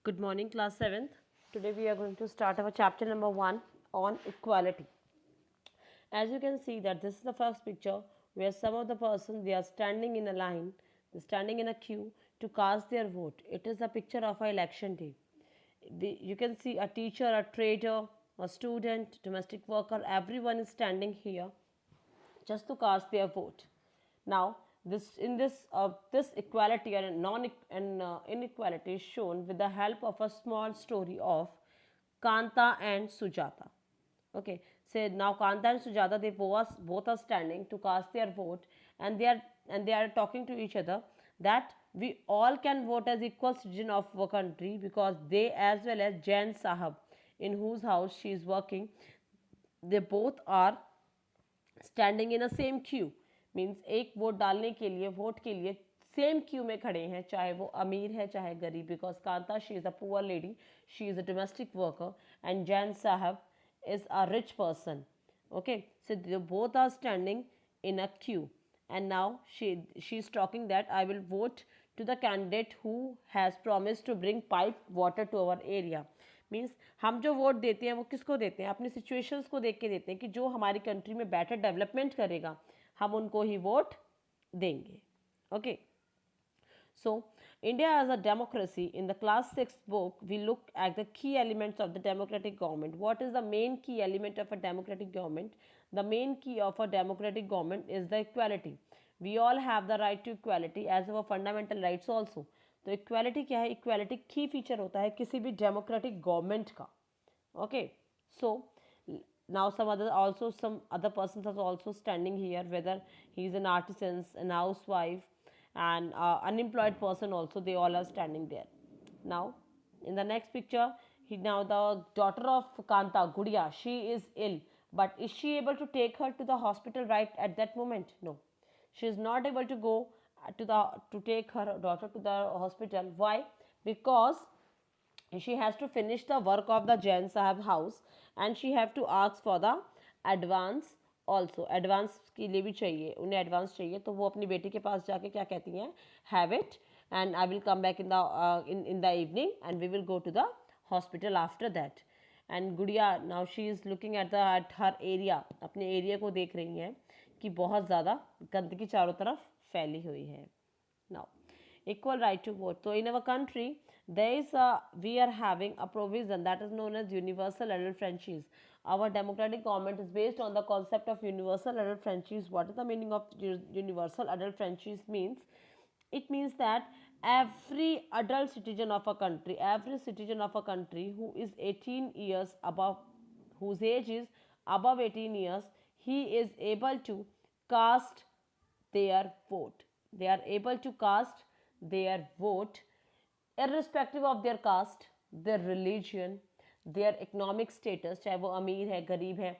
Good morning, class 7th. Today we are going to start our chapter number 1 on equality. As you can see that this is the first picture where some of the persons they are standing in a line, they're standing in a queue to cast their vote. It is a picture of an election day. You can see a teacher, a trader, a student, domestic worker, everyone is standing here just to cast their vote. Now, this equality and inequality is shown with the help of a small story of Kanta and Sujata. Okay, so now Kanta and Sujata both are standing to cast their vote, and they are talking to each other that we all can vote as equal citizen of our country because they as well as Jain Sahab in whose house she is working, they both are standing in a same Q means एक vote डालने के लिए vote के लिए same Q में खड़े हैं, चाहे वो अमीर है चाहे गरीब, because Kanta she is a poor lady, she is a domestic worker and Jain sahab is a rich person. Okay, so they both are standing in a queue, and now she's talking that I will vote to the candidate who has promised to bring pipe water to our area. Means हम जो vote देते हैं वो किसको देते हैं, अपनी situations को देख के देते हैं कि जो हमारी कंट्री में बेटर डेवलपमेंट करेगा हम उनको ही वोट देंगे. Okay, so India as a democracy, in the class 6 book we look at the key elements of the democratic government. What is the main key element of a democratic government? The main key of a democratic government is the equality. We all have the right to equality as our fundamental rights also. तो equality क्या है? Equality की feature होता है किसी भी democratic government का. Okay, so now some other persons are also standing here, whether he is an artisan, an housewife, and unemployed person also, they all are standing there. Now in the next picture, now the daughter of Kanta, Gudiya, she is ill, but is she able to take her to the hospital right at that moment? No, she is not able to go to take her daughter to the hospital. Why? Because she has to finish the work of the Jain Sahab house and she have to ask for the advance also. Advance के लिए भी चाहिए, उन्हें advance चाहिए, तो वो अपनी बेटी के पास जाके क्या कहती हैं, have it and I will come back in the evening and we will go to the hospital after that. And Gudiya now she is looking at her area, अपने एरिया को देख रही हैं कि बहुत ज़्यादा गंदगी चारों तरफ फैली हुई है. Now equal right to vote. So in our country we are having a provision that is known as universal adult franchise. Our democratic government is based on the concept of universal adult franchise. What is the meaning of universal adult franchise? It means that every adult citizen of a country, every citizen of a country who is 18 years above, whose age is above 18 years, he is able to cast their vote. They are able to cast their vote irrespective of their caste, their religion, their economic status, चाहे वो अमीर है गरीब है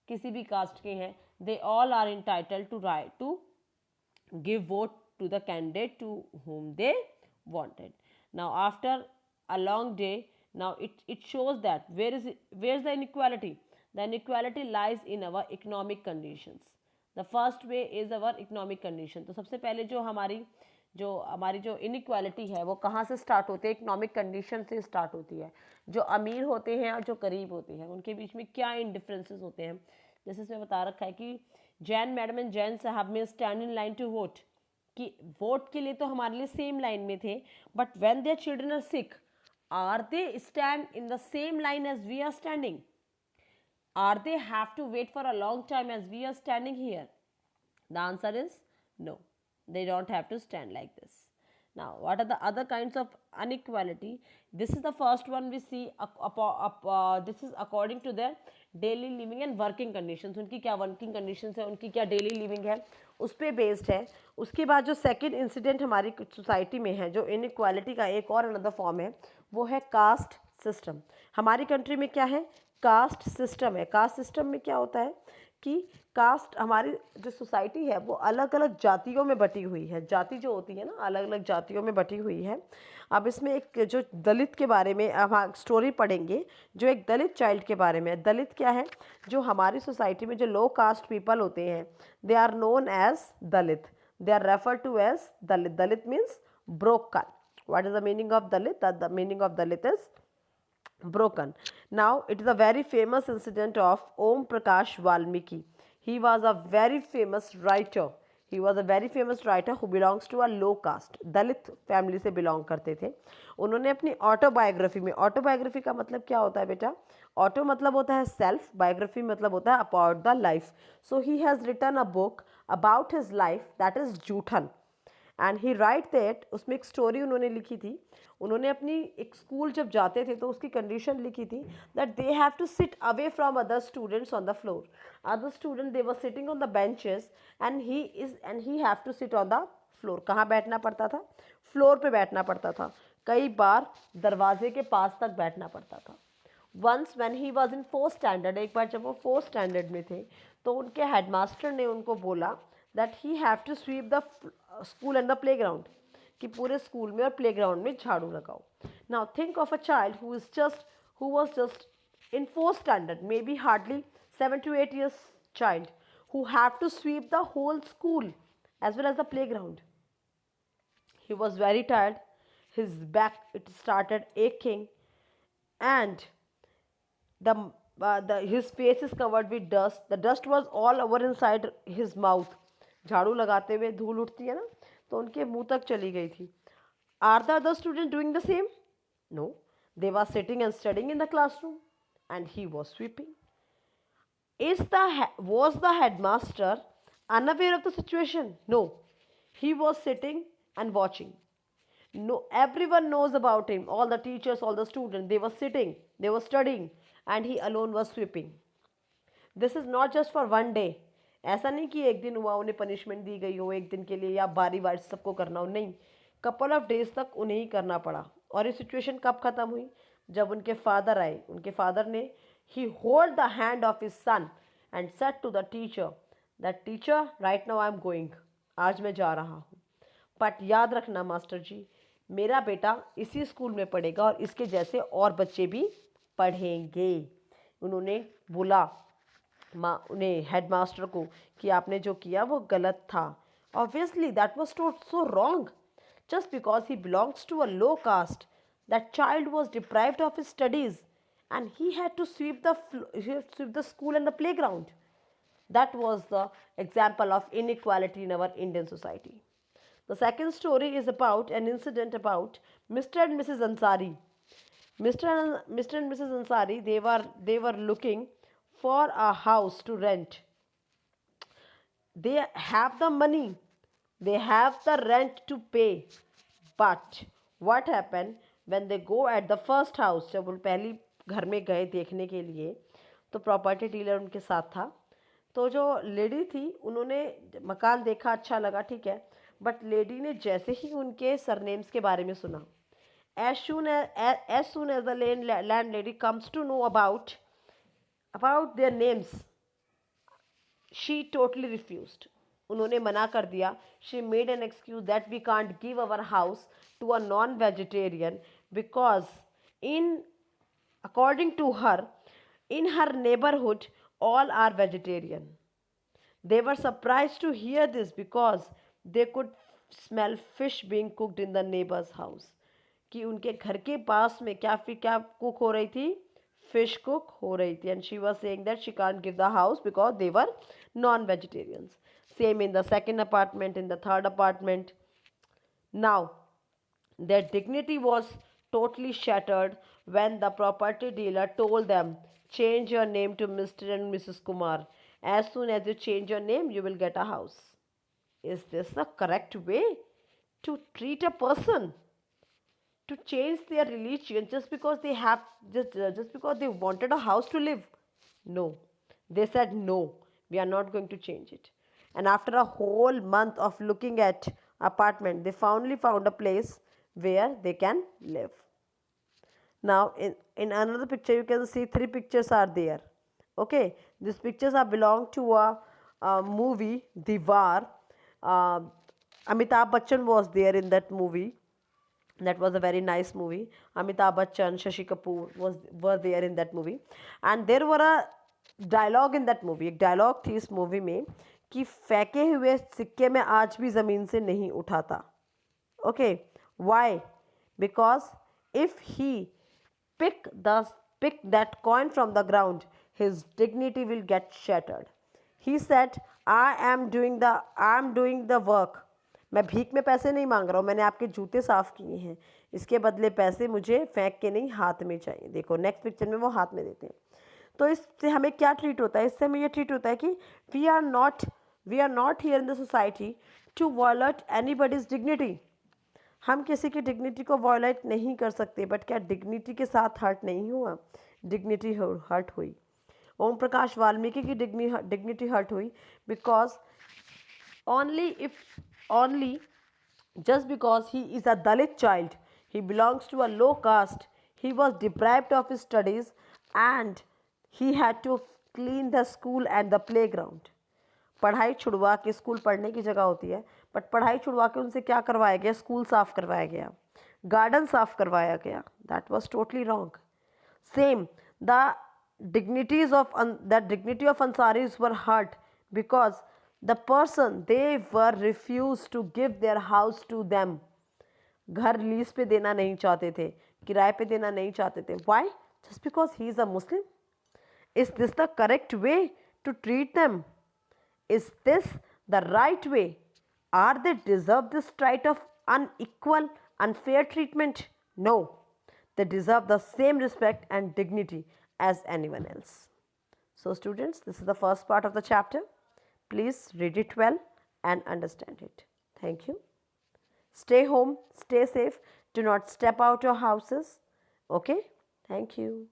किसी भी cast के हैं, they all are entitled to give vote to the candidate to whom they wanted. Now after a long day, now it shows that where's the inequality? The inequality lies in our economic conditions. The first way is our economic condition. तो सबसे पहले जो हमारी जो inequality है वो कहाँ से स्टार्ट होती है? इकोनॉमिक कंडीशन से स्टार्ट होती है. जो अमीर होते हैं और जो गरीब होते हैं उनके बीच में क्या इन डिफरेंसेस होते हैं. जैसे इसमें बता रखा है कि जैन मैडम एंड जैन साहब में stand in line to vote, कि वोट के लिए तो हमारे लिए सेम लाइन में थे, but when their children are sick, are they stand in the same line as we are standing? Are they have to wait for a long time as we are standing here? The answer is no. They don't have to stand like this. Now, what are the other kinds of inequality? This is the first one we see. This is according to their daily living and working conditions. उनकी क्या working conditions है, उनकी क्या daily living है, उस पर based है. उसके बाद जो second incident हमारी society में है, जो inequality का एक और another form है, वो है caste system. हमारी country में क्या है? कास्ट सिस्टम है. कास्ट सिस्टम में क्या होता है कि कास्ट, हमारी जो सोसाइटी है वो अलग अलग जातियों में बटी हुई है. जाति जो होती है ना, अलग अलग जातियों में बटी हुई है. अब इसमें एक जो दलित के बारे में हम स्टोरी पढ़ेंगे, जो एक दलित चाइल्ड के बारे में. दलित क्या है? जो हमारी सोसाइटी में जो लो कास्ट पीपल होते हैं, they are known as Dalit. They are refer to as Dalit. Dalit means broken. What is the meaning of Dalit? That the meaning of Dalit is broken. Now, it is a very famous incident of Om Prakash Valmiki. He was a very famous writer. He was a very famous writer who belongs to a low caste, Dalit family से belong करते थे. उन्होंने अपनी autobiography में, autobiography का मतलब क्या होता है बेटा? ऑटो मतलब होता है सेल्फ, बायोग्राफी मतलब होता है about the life. So he has written a book about his life that is Joothan. And he write that, उसमें एक स्टोरी उन्होंने लिखी थी. उन्होंने अपनी एक स्कूल जब जाते थे तो उसकी कंडीशन लिखी थी that they have to sit away from other students on the floor. Other student they were sitting on the benches and he have to sit on the floor. कहाँ बैठना पड़ता था? फ्लोर पे बैठना पड़ता था. कई बार दरवाजे के पास तक बैठना पड़ता था. Once when he was in 4th standard, एक बार जब वो 4th स्टैंडर्ड में थे तो उनके हेडमास्टर ने उनको बोला that he have to sweep the school and the playground, कि पूरे स्कूल में और प्लेग्राउंड में झाड़ू लगाओ. Now think of a child who was just in 4th standard, maybe hardly 7 to 8 years child, who have to sweep the whole school as well as the playground. He was very tired. His back, it started aching, and his face is covered with dust. The dust was all over inside his mouth. झाड़ू लगाते हुए धूल उठती है ना, तो उनके मुंह तक चली गई थी. Are the other students doing the same? No. They were sitting and studying in the classroom, and he was sweeping. Was the headmaster unaware of the situation? No. He was sitting and watching. No, everyone knows about him. All the teachers, all the students, they were sitting, they were studying, and he alone was sweeping. This is not just for one day. ऐसा नहीं कि एक दिन हुआ उन्हें punishment दी गई हो एक दिन के लिए या बारी बारी सबको करना हो, नहीं. कपल ऑफ डेज तक उन्हें ही करना पड़ा. और ये सिचुएशन कब ख़त्म हुई? जब उनके फादर आए. उनके फादर ने ही hold the hand of his son and said to the teacher that teacher right now I am going, आज मैं जा रहा हूँ, बट याद रखना मास्टर जी, मेरा बेटा इसी स्कूल में पढ़ेगा और इसके जैसे और बच्चे भी पढ़ेंगे. उन्होंने बोला उन्हें हेडमास्टर को कि आपने जो किया वो गलत था. Obviously that was so wrong. Just because he belongs to a low caste, that child was deprived of his studies and he had to sweep the school and the playground. That was the example of inequality in our Indian society. The second story is about an incident about Mr. and Mrs. Ansari. Mr. and Mrs. Ansari, they were looking for a house to rent. They have the money, they have the rent to pay, but what happened when they go at the first house? जब वो पहली घर में गए देखने के लिए तो प्रॉपर्टी डीलर उनके साथ था. तो जो लेडी थी उन्होंने मकान देखा, अच्छा लगा, ठीक है, बट लेडी ने जैसे ही उनके सरनेम्स के बारे में सुना, as soon as the landlady comes to know about their names, she totally refused. उन्होंने मना कर दिया. She made an excuse that we can't give our house to a non-vegetarian because according to her, in her neighborhood all are vegetarian. They were surprised to hear this because they could smell fish being cooked in the neighbor's house. कि उनके घर के पास में क्या cook हो रही थी? Fish cook हो रही थी. And she was saying that she can't give the house because they were non-vegetarians. Same in the second apartment, in the third apartment. Now, their dignity was totally shattered when the property dealer told them, change your name to Mr. and Mrs. Kumar. As soon as you change your name, you will get a house. Is this the correct way to treat a person? To change their religion just because they have just because they wanted a house to live? No. They said no, we are not going to change it. And after a whole month of looking at apartment, they finally found a place where they can live. Now in another picture you can see 3 pictures are there. Okay, these pictures are belong to a movie Diwar. Amitabh Bachchan was there in that movie. That was a very nice movie. Amitabh Bachchan, Shashi Kapoor were there in that movie, and there were a dialogue in that movie. एक dialogue थी इस movie में कि फेंके हुए सिक्के में आज भी ज़मीन से नहीं उठाता. Okay, why? because if he pick the pick that coin from the ground, his dignity will get shattered. He said, I am doing the work. मैं भीख में पैसे नहीं मांग रहा हूँ, मैंने आपके जूते साफ किए हैं, इसके बदले पैसे मुझे फेंक के नहीं हाथ में चाहिए. देखो नेक्स्ट पिक्चर में वो हाथ में देते हैं. तो इससे हमें क्या ट्रीट होता है? इससे हमें ये ट्रीट होता है कि we are not here in the society to violate anybody's dignity. हम किसी की डिग्निटी को वॉयलेट नहीं कर सकते. बट क्या डिग्निटी के साथ हर्ट नहीं हुआ? डिग्निटी हर्ट हुई. ओम प्रकाश वाल्मीकि की डिग्निटी हर्ट हुई because only just because he is a Dalit child, he belongs to a low caste, he was deprived of his studies and he had to clean the school and the playground. पढ़ाई छुड़वा के, school पढ़ने की जगह होती है, but पढ़ाई छुड़वा के उनसे क्या करवाया गया? स्कूल साफ करवाया गया, गार्डन साफ करवाया गया. That was totally wrong. Same the dignity of Ansaris were hurt because the person they were refused to give their house to them. घर लीज पे देना नहीं चाहते थे, किराए पे देना नहीं चाहते थे. Why? Just because he is a Muslim? Is this the correct way to treat them? Is this the right way? Are they deserve this right of unequal, unfair treatment? No. They deserve the same respect and dignity as anyone else. So students, this is the first part of the chapter. Please read it well and understand it. Thank you. Stay home, stay safe. Do not step out your houses. Okay? Thank you.